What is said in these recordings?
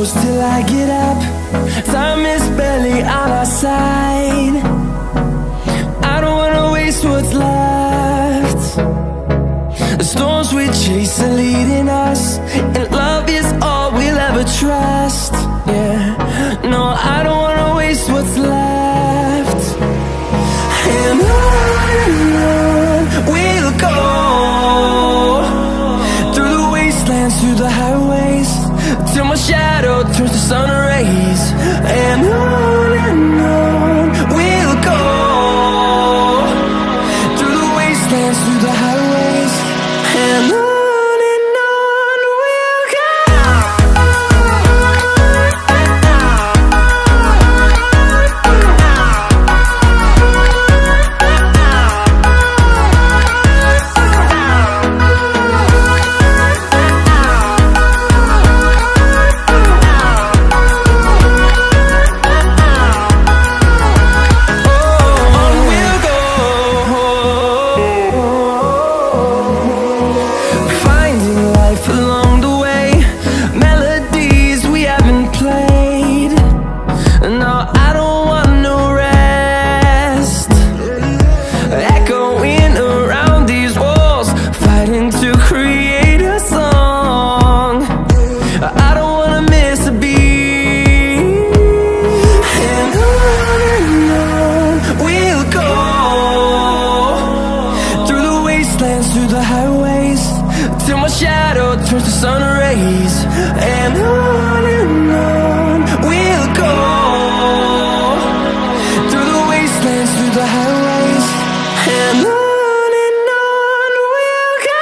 close till I get up. Time is barely on our side. I don't wanna waste what's left. The storms we chase are leading us, and love is all we'll ever trust. Yeah, no, I don't wanna waste what's left. And on we'll go, through the wastelands, through the highways, till my shadow turns to sun rays. And on we'll go, through the wastelands, through the highways, and on we'll go. Through the highways, till my shadow turns to sun rays. And on we'll go, through the wastelands, through the highways, and on we'll go.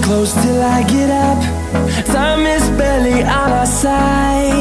Close till I get up. Time is barely on our side.